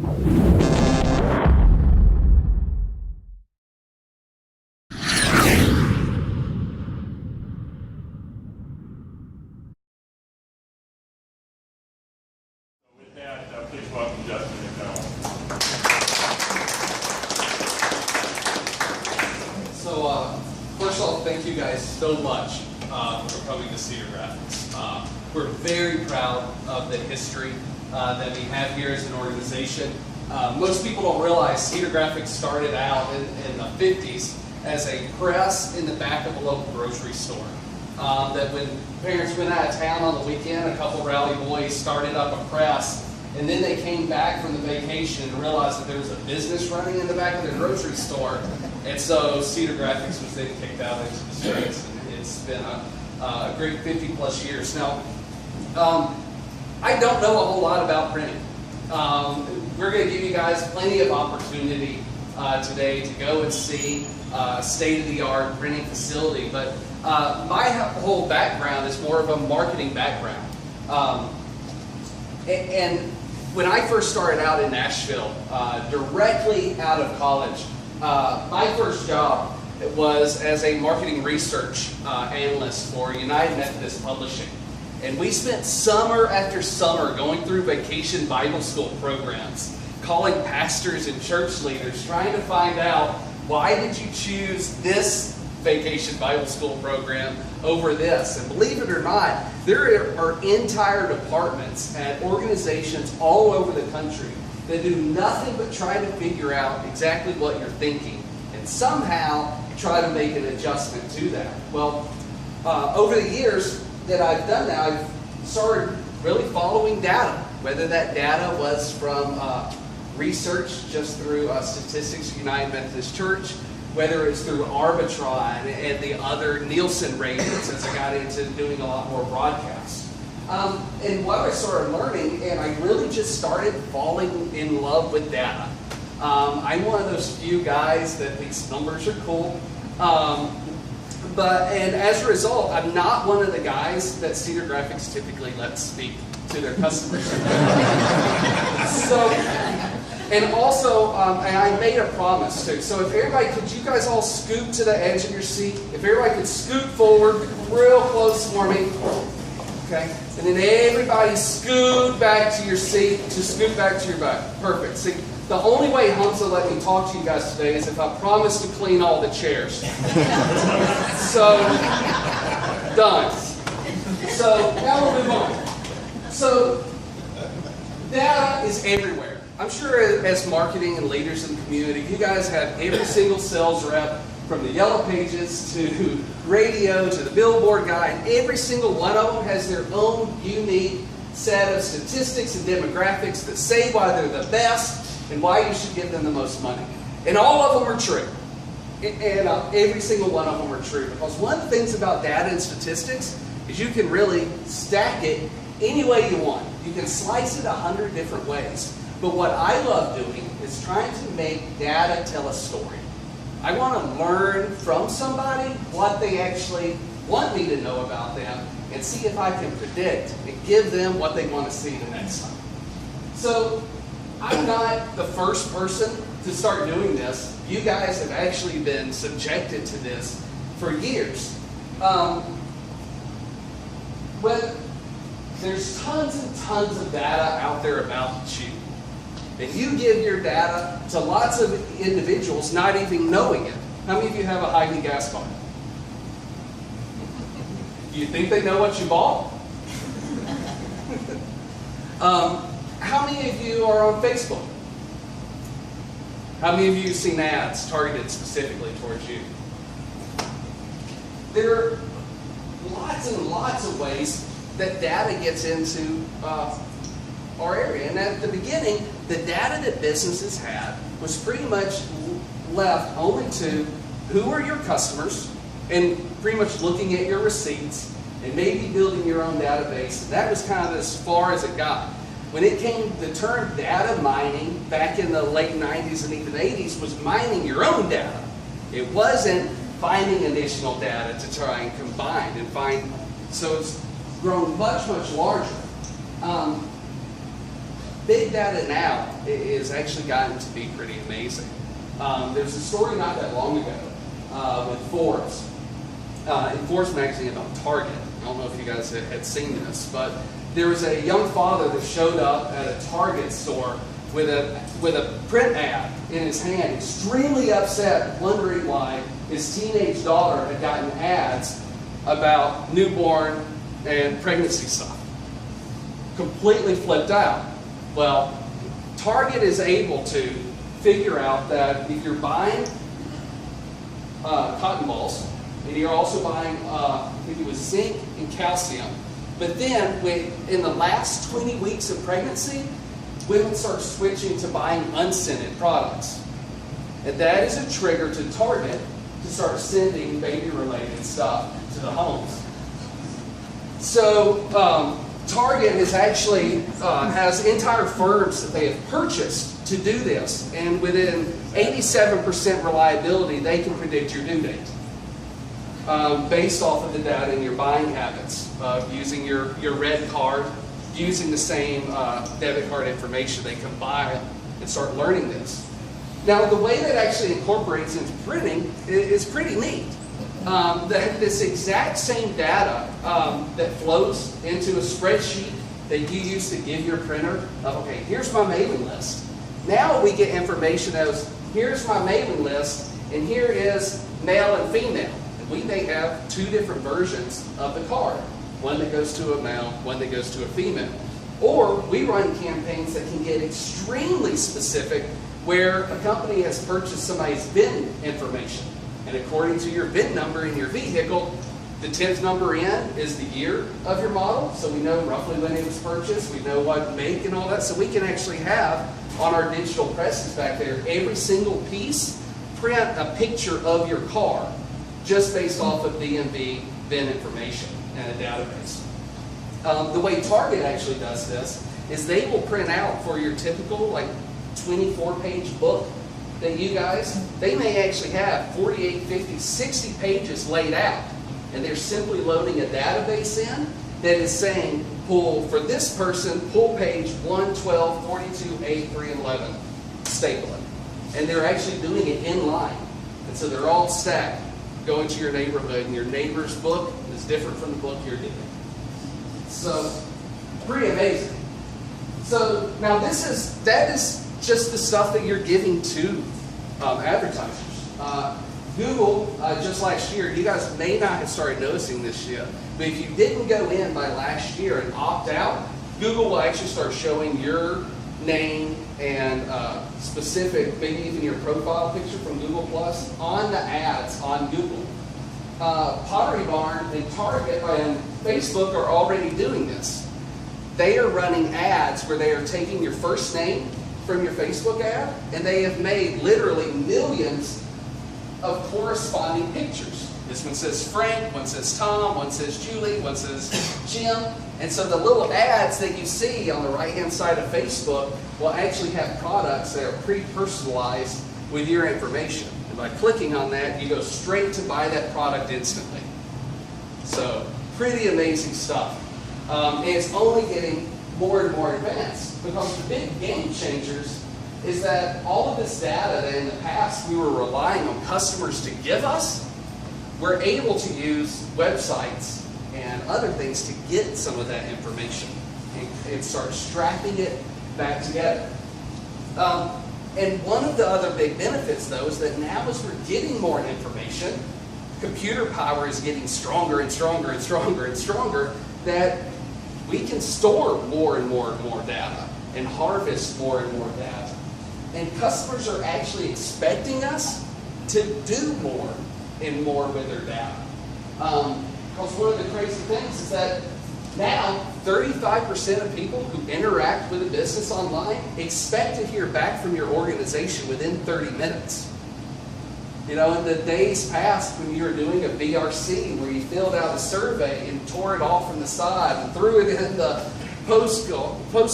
With that, please welcome Justin McDonald. So, first off, thank you guys so much for coming to Cedar Graphics. We're very proud of the history that we have here as an organization. Most people don't realize Cedar Graphics started out in the 50s as a press in the back of a local grocery store. That when parents went out of town on the weekend, a couple rowdy boys started up a press, and then they came back from the vacation and realized that there was a business running in the back of their grocery store, and so Cedar Graphics was then kicked out into the streets, and it's been a great 50 plus years. Now, I don't know a whole lot about printing. We're going to give you guys plenty of opportunity today to go and see state-of-the-art printing facility, but my whole background is more of a marketing background. And when I first started out in Nashville, directly out of college, my first job was as a marketing research analyst for United Methodist Publishing. And we spent summer after summer going through vacation Bible school programs, calling pastors and church leaders, trying to find out, why did you choose this vacation Bible school program over this? And believe it or not, there are entire departments at organizations all over the country that do nothing but try to figure out exactly what you're thinking and somehow try to make an adjustment to that. Well, over the years that I've done that, I've started really following data, whether that data was from research just through Statistics United Methodist Church, whether it's through Arbitron and the other Nielsen ratings as I got into doing a lot more broadcasts. And what I started learning, and I really just started falling in love with data. I'm one of those few guys that thinks numbers are cool. And as a result, I'm not one of the guys that Cedar Graphics typically lets speak to their customers. And also, and I made a promise too. So if everybody, could you guys all scoot to the edge of your seat? If everybody could scoot forward real close for me. Okay? And then everybody scoot back to your seat. Just scoot back to your back. Perfect. See, the only way Humps will let me talk to you guys today is if I promise to clean all the chairs. So, done. So, now we'll move on. So, data is everywhere. I'm sure as marketing and leaders in the community, you guys have every single sales rep from the Yellow Pages to radio to the billboard guy, and every single one of them has their own unique set of statistics and demographics that say why they're the best and why you should give them the most money. And all of them are true. And every single one of them are true. Because one of the things about data and statistics is you can really stack it any way you want. You can slice it 100 different ways. But what I love doing is trying to make data tell a story. I want to learn from somebody what they actually want me to know about them and see if I can predict and give them what they want to see the next time. So I'm not the first person to start doing this. You guys have actually been subjected to this for years. But there's tons and tons of data out there about you. And you give your data to lots of individuals not even knowing it. How many of you have a Heidi gas card? Do you think they know what you bought? How many of you are on Facebook? How many of you have seen ads targeted specifically towards you? There are lots and lots of ways that data gets into our area. And at the beginning, the data that businesses had was pretty much left only to who are your customers and pretty much looking at your receipts and maybe building your own database. And that was kind of as far as it got. When it came, the term data mining back in the late 90s and even 80s was mining your own data. It wasn't finding additional data to try and combine and find. So it's grown much, much larger. big data now is actually gotten to be pretty amazing. There's a story not that long ago with Forbes, in Forbes magazine about Target. I don't know if you guys had seen this, but there was a young father that showed up at a Target store with a print ad in his hand, extremely upset, wondering why his teenage daughter had gotten ads about newborn and pregnancy stuff. Completely flipped out. Well, Target is able to figure out that if you're buying cotton balls, and you're also buying maybe with zinc and calcium, but then in the last 20 weeks of pregnancy, women start switching to buying unscented products. And that is a trigger to Target to start sending baby-related stuff to the homes. So Target has actually has entire firms that they have purchased to do this, and within 87% reliability, they can predict your due date based off of the data in your buying habits, using your red card, using the same debit card information. They combine and start learning this. Now, the way that actually incorporates into printing is pretty neat. This exact same data that flows into a spreadsheet that you use to give your printer, okay, here's my mailing list. Now we get information as, here's my mailing list, and here is male and female. And we may have two different versions of the card. One that goes to a male, one that goes to a female. Or we run campaigns that can get extremely specific, where a company has purchased somebody's VIN information. And according to your VIN number in your vehicle, the 10th number in is the year of your model. So we know roughly when it was purchased. We know what make and all that. So we can actually have on our digital presses back there, every single piece, print a picture of your car just based off of DMV VIN information and a database. The way Target actually does this is they will print out for your typical like 24-page book that you guys, they may actually have 48, 50, 60 pages laid out, and they're simply loading a database in that is saying, pull for this person, pull page 1, 12, 42, 8, 3, and 11, staple it. And they're actually doing it in line. And so they're all stacked, going to your neighborhood, and your neighbor's book is different from the book you're getting. So, pretty amazing. So, now that is just the stuff that you're giving to advertisers. Google, just last year, you guys may not have started noticing this yet, but if you didn't go in by last year and opt out, Google will actually start showing your name and specific, maybe even your profile picture from Google Plus on the ads on Google. Pottery Barn and Target and Facebook are already doing this. They are running ads where they are taking your first name from your Facebook ad, and they have made literally millions of corresponding pictures. This one says Frank, one says Tom, one says Julie, one says Jim. And so the little ads that you see on the right-hand side of Facebook will actually have products that are pre-personalized with your information. And by clicking on that, you go straight to buy that product instantly. So, pretty amazing stuff. And it's only getting more and more advanced, because the big game changers is that all of this data that in the past we were relying on customers to give us, we're able to use websites and other things to get some of that information and start strapping it back together. And one of the other big benefits, though, is that now as we're getting more information, computer power is getting stronger and stronger and stronger and stronger, that we can store more and more and more data and harvest more and more data. And customers are actually expecting us to do more and more with their data. Because one of the crazy things is that now 35% of people who interact with a business online expect to hear back from your organization within 30 minutes. You know, in the days past when you were doing a BRC where you filled out a survey and tore it off from the side and threw it in the post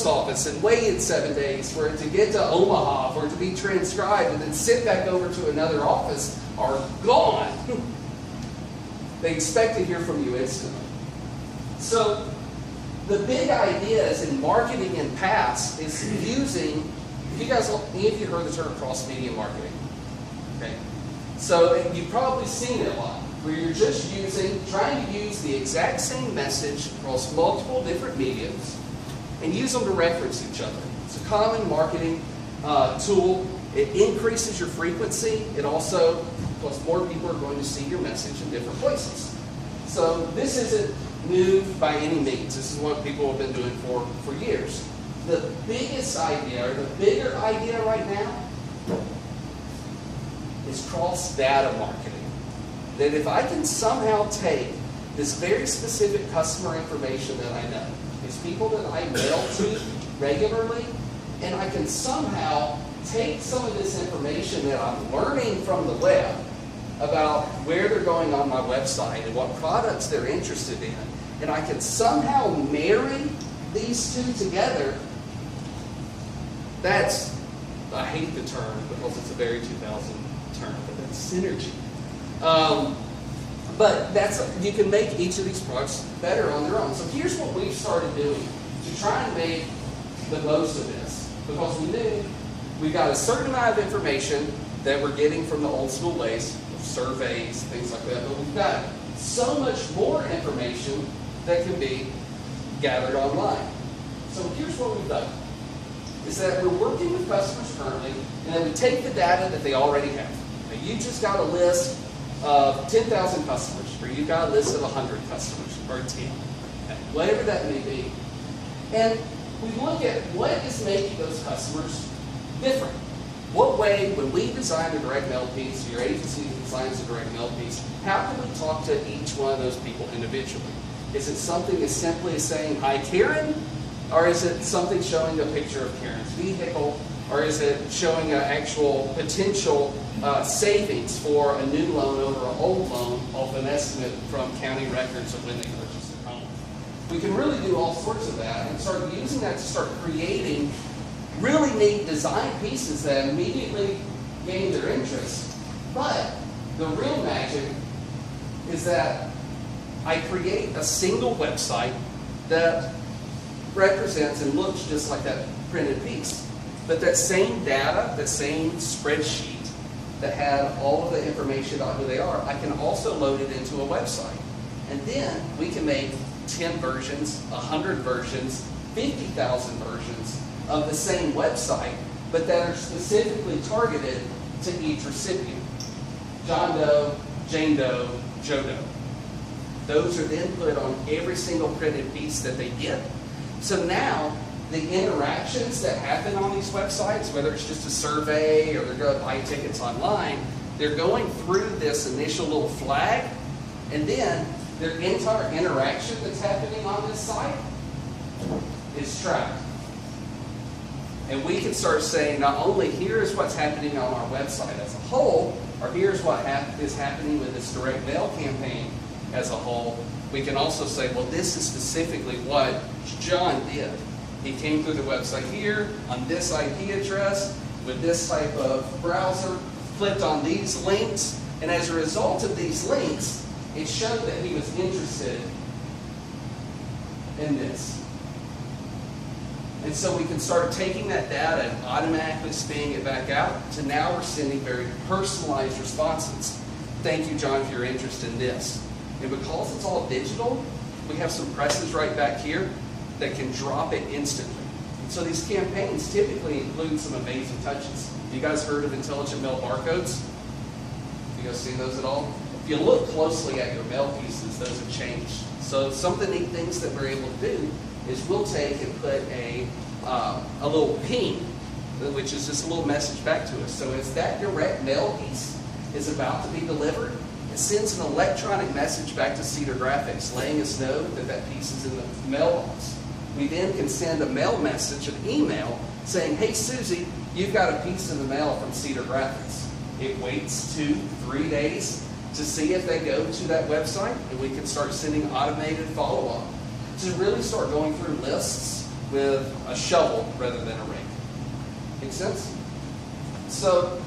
office and waited 7 days for it to get to Omaha, for it to be transcribed, and then sent back over to another office, are gone. They expect to hear from you instantly. So the big ideas in marketing and past is using, if you guys, any of you heard the term cross-media marketing? Okay. So you've probably seen it a lot, where you're just trying to use the exact same message across multiple different mediums and use them to reference each other. It's a common marketing tool. It increases your frequency. It also, plus more people are going to see your message in different places. So this isn't new by any means. This is what people have been doing for years. The biggest idea, or the bigger idea right now, is cross-data marketing. That if I can somehow take this very specific customer information that I know, these people that I mail to regularly, and I can somehow take some of this information that I'm learning from the web about where they're going on my website and what products they're interested in, and I can somehow marry these two together. That's, I hate the term because it's a very 2000 term, but that's synergy. But you can make each of these products better on their own. So here's what we've started doing to try and make the most of this. Because we knew we got a certain amount of information that we're getting from the old school ways, surveys, things like that, but we've got so much more information that can be gathered online. So here's what we've done, is that we're working with customers currently, and then we take the data that they already have. Now, you just got a list of 10,000 customers, or you've got a list of 100 customers, or 10, whatever that may be. And we look at what is making those customers different. What way, when we design a direct mail piece, your agency designs a direct mail piece, how can we talk to each one of those people individually? Is it something as simply as saying, "Hi, Karen," or is it something showing a picture of Karen's vehicle, or is it showing an actual potential savings for a new loan over an old loan off an estimate from county records of when they purchased a home? We can really do all sorts of that and start using that to start creating really neat design pieces that immediately gain their interest. But the real magic is that I create a single website that represents and looks just like that printed piece. But that same data, that same spreadsheet that had all of the information about who they are, I can also load it into a website. And then we can make 10 versions, 100 versions, 50,000 versions of the same website, but that are specifically targeted to each recipient. John Doe, Jane Doe, Joe Doe. Those are then put on every single printed piece that they get. So now, the interactions that happen on these websites, whether it's just a survey or they're going to buy tickets online, they're going through this initial little flag, and then their entire interaction that's happening on this site is tracked. And we can start saying, not only here's what's happening on our website as a whole, or here's what is happening with this direct mail campaign as a whole, we can also say, well, this is specifically what John did. He came through the website here, on this IP address, with this type of browser, clicked on these links, and as a result of these links, it showed that he was interested in this. And so we can start taking that data and automatically spitting it back out to now we're sending very personalized responses. Thank you, John, for your interest in this. And because it's all digital, we have some presses right back here that can drop it instantly. And so these campaigns typically include some amazing touches. You guys heard of intelligent mail barcodes? You guys seen those at all? If you look closely at your mail pieces, those have changed. So some of the neat things that we're able to do is we'll take and put a little ping, which is just a little message back to us. So as that direct mail piece is about to be delivered, it sends an electronic message back to Cedar Graphics, letting us know that that piece is in the mailbox. We then can send a mail message, an email, saying, "Hey Susie, you've got a piece in the mail from Cedar Graphics." It waits 2-3 days to see if they go to that website, and we can start sending automated follow-up to really start going through lists with a shovel rather than a rake. Make sense? So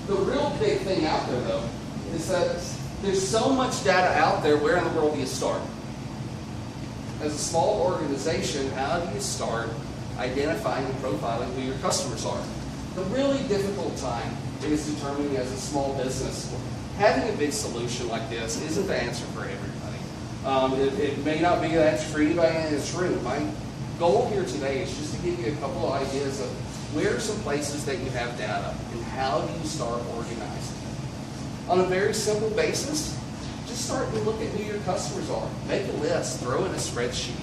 the real big thing out there, though, is that there's so much data out there, where in the world do you start? as a small organization, how do you start identifying and profiling who your customers are? The really difficult time is determining as a small business. Having a big solution like this isn't the answer for everybody. It may not be the answer for anybody in this room. My goal here today is just to give you a couple of ideas of where are some places that you have data and how do you start organizing it. On a very simple basis, just start to look at who your customers are. Make a list, throw in a spreadsheet,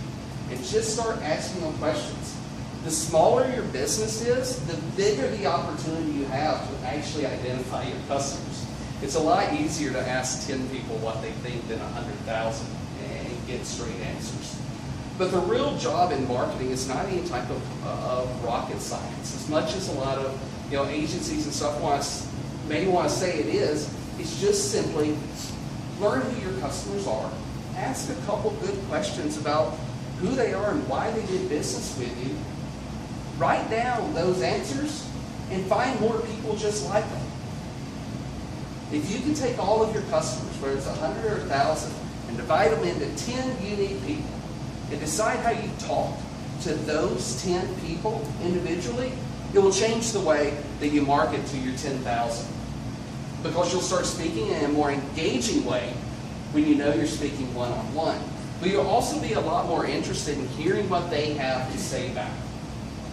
and just start asking them questions. The smaller your business is, the bigger the opportunity you have to actually identify your customers. It's a lot easier to ask 10 people what they think than 100,000 and get straight answers. But the real job in marketing is not any type of rocket science. As much as a lot of agencies and stuff may want to say it is, it's just simply learn who your customers are, ask a couple good questions about who they are and why they did business with you, write down those answers, and find more people just like them. If you can take all of your customers, whether it's 100 or 1,000, and divide them into 10 unique people, and decide how you talk to those 10 people individually, it will change the way that you market to your 10,000. Because you'll start speaking in a more engaging way when you know you're speaking one-on-one. But you'll also be a lot more interested in hearing what they have to say back.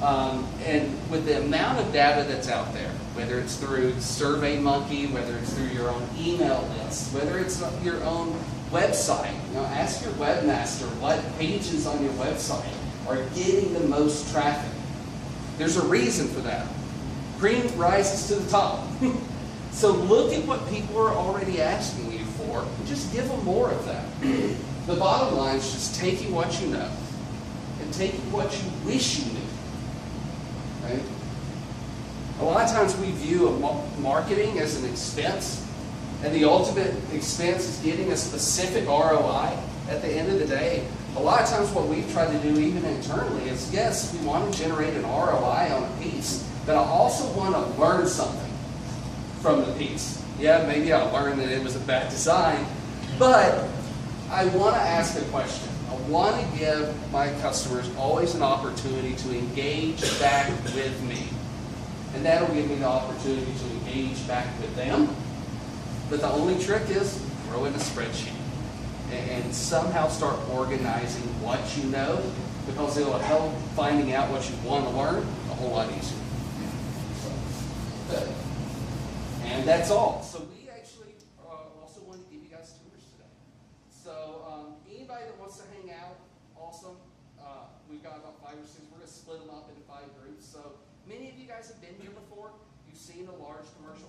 And with the amount of data that's out there, whether it's through SurveyMonkey, whether it's through your own email list, whether it's your own website, ask your webmaster what pages on your website are getting the most traffic. There's a reason for that. Cream rises to the top. So look at what people are already asking you for, and just give them more of that. The bottom line is just taking what you know and taking what you wish you knew. Right? A lot of times we view marketing as an expense, and the ultimate expense is getting a specific ROI at the end of the day. A lot of times what we've tried to do even internally is, yes, we want to generate an ROI on a piece, but I also want to learn something from the piece. Yeah, maybe I'll learn that it was a bad design, but I want to ask a question. I want to give my customers always an opportunity to engage back with me. And that'll give me the opportunity to engage back with them. But the only trick is throw in a spreadsheet and somehow start organizing what you know, because it'll help finding out what you want to learn a whole lot easier. Good. And that's all. So we actually also want to give you guys tours today. So anybody that wants to hang out, awesome. We've got about 5 or 6. We're going to split them up into 5 groups. So many of you guys have been here before. You've seen a large commercial